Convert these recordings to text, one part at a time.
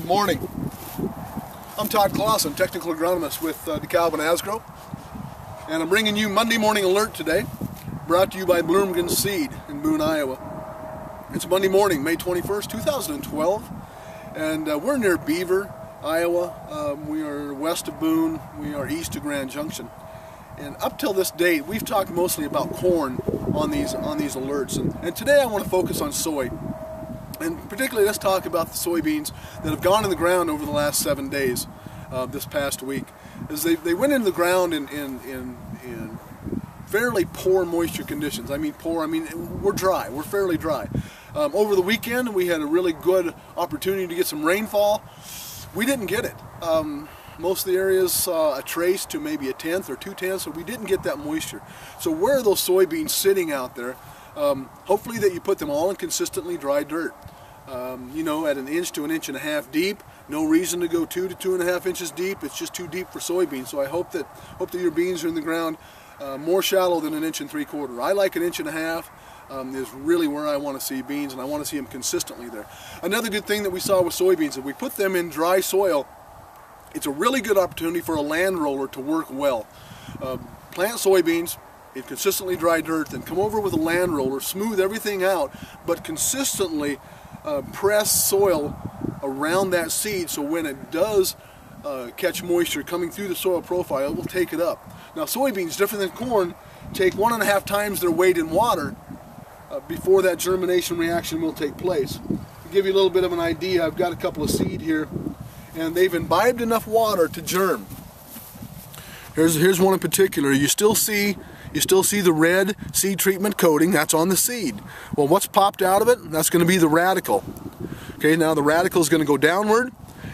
Good morning. I'm Todd Clausen, technical agronomist with DeKalb and Asgrow, and I'm bringing you Monday Morning Alert today, brought to you by Bloomgren Seed in Boone, Iowa. It's Monday morning, May 21st, 2012, and we're near Beaver, Iowa. We are west of Boone. We are east of Grand Junction. And up till this date, we've talked mostly about corn on these alerts, and today I want to focus on soy. And particularly, let's talk about the soybeans that have gone in the ground over the last 7 days, this past week. As they went into the ground in fairly poor moisture conditions. I mean poor, we're dry, we're fairly dry. Over the weekend, we had a really good opportunity to get some rainfall. We didn't get it. Most of the areas saw a trace to maybe 1/10 or 2/10, so we didn't get that moisture. So where are those soybeans sitting out there? Hopefully that you put them all in consistently dry dirt. You know, at 1 inch to 1.5 inches deep. No reason to go 2 to 2.5 inches deep. It's just too deep for soybeans. So I hope that your beans are in the ground more shallow than 1.75 inches. I like 1.5 inches. Is really where I want to see beans, and I want to see them consistently there. Another good thing that we saw with soybeans, if we put them in dry soil, it's a really good opportunity for a land roller to work well. Plant soybeans in consistently dry dirt, then come over with a land roller, smooth everything out, but consistently press soil around that seed, so when it does catch moisture coming through the soil profile, it will take it up. Now soybeans, different than corn, take 1.5 times their weight in water before that germination reaction will take place. To give you a little bit of an idea, I've got a couple of seed here, and they've imbibed enough water to germ. Here's one in particular. You still see the red seed treatment coating. That's on the seed. Well, what's popped out of it? That's going to be the radicle. Okay, now the radicle is going to go downward,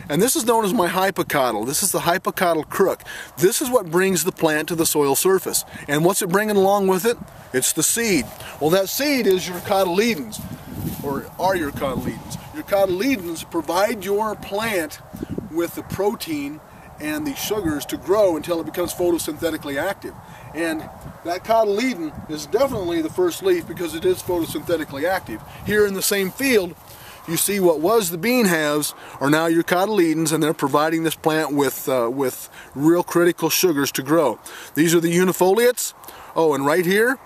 and this is known as my hypocotyl. This is the hypocotyl crook. This is what brings the plant to the soil surface. And what's it bringing along with it? It's the seed. Well, that seed is your cotyledons, or are your cotyledons. Your cotyledons provide your plant with the protein and the sugars to grow until it becomes photosynthetically active. And that cotyledon is definitely the first leaf because it is photosynthetically active. Here in the same field, you see what was the bean halves are now your cotyledons, and they're providing this plant with real critical sugars to grow. These are the unifoliates. Oh, and right here,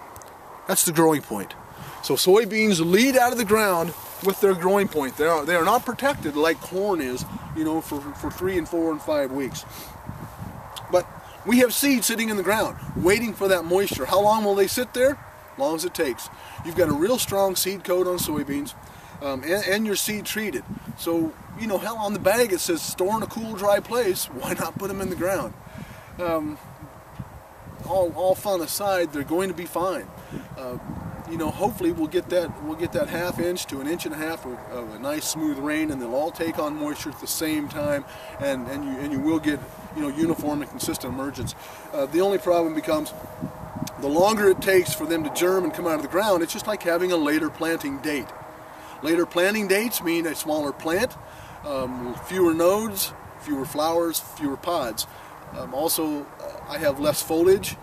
that's the growing point. So soybeans lead out of the ground with their growing point. They are not protected like corn is, you know, for 3 and 4 and 5 weeks. But we have seed sitting in the ground, waiting for that moisture. How long will they sit there? As long as it takes. You've got a real strong seed coat on soybeans, and your seed treated. So, you know, hell, on the bag it says store in a cool, dry place. Why not put them in the ground? All fun aside, they're going to be fine. You know, hopefully we'll get that 1/2 inch to 1.5 inches of a nice smooth rain, and they'll all take on moisture at the same time, and you will get, you know, uniform and consistent emergence. The only problem becomes the longer it takes for them to germ and come out of the ground. It's just like having a later planting date. Later planting dates mean a smaller plant, fewer nodes, fewer flowers, fewer pods. Also, I have less foliage.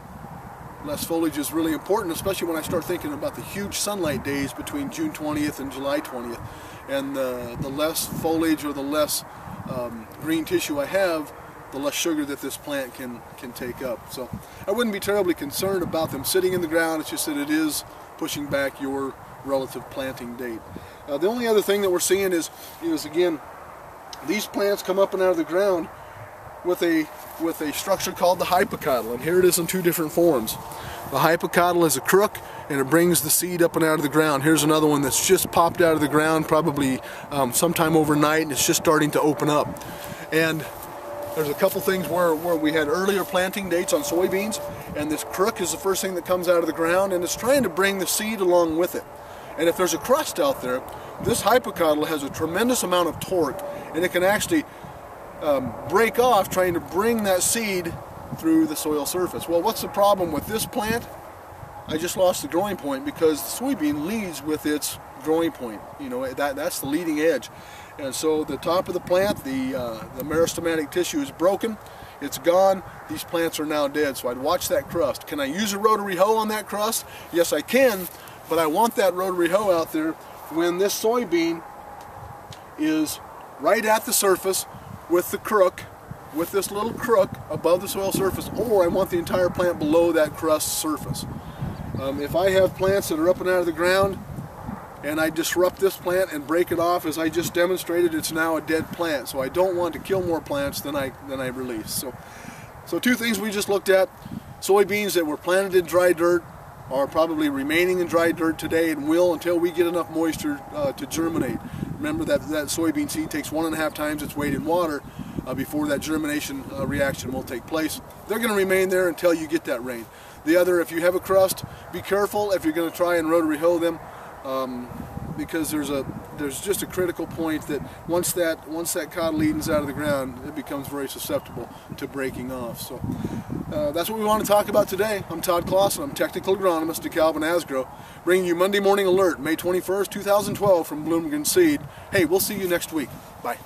Less foliage is really important, especially when I start thinking about the huge sunlight days between June 20th and July 20th. And the less foliage or the less green tissue I have, the less sugar that this plant can take up. So I wouldn't be terribly concerned about them sitting in the ground. It's just that it is pushing back your relative planting date. The only other thing that we're seeing is again, these plants come up and out of the ground with a structure called the hypocotyl, and here it is in 2 different forms. The hypocotyl is a crook, and it brings the seed up and out of the ground. Here's another one that's just popped out of the ground, probably sometime overnight, and it's just starting to open up. And there's a couple things where we had earlier planting dates on soybeans, and this crook is the first thing that comes out of the ground, and it's trying to bring the seed along with it. And if there's a crust out there, this hypocotyl has a tremendous amount of torque, and it can actually break off trying to bring that seed through the soil surface. Well, what's the problem with this plant? I just lost the growing point because the soybean leads with its growing point. You know, that's the leading edge. And so the top of the plant, the meristematic tissue is broken. It's gone. These plants are now dead. So I'd watch that crust. Can I use a rotary hoe on that crust? Yes, I can, but I want that rotary hoe out there when this soybean is right at the surface with the crook, with this little crook above the soil surface, or I want the entire plant below that crust surface. If I have plants that are up and out of the ground and I disrupt this plant and break it off, as I just demonstrated, it's now a dead plant. So I don't want to kill more plants than I release. So two things we just looked at. Soybeans that were planted in dry dirt are probably remaining in dry dirt today and will until we get enough moisture to germinate. Remember that soybean seed takes 1.5 times its weight in water before that germination reaction will take place. They're going to remain there until you get that rain. The other, if you have a crust, be careful if you're going to try and rotary hoe them, because there's just a critical point that once that cotyledon's out of the ground, it becomes very susceptible to breaking off. So that's what we want to talk about today. I'm Todd Clausen. I'm technical agronomist at DeKalb and Asgrow, bringing you Monday Morning Alert, May 21st, 2012 from Bloomgren Seed. Hey, we'll see you next week. Bye.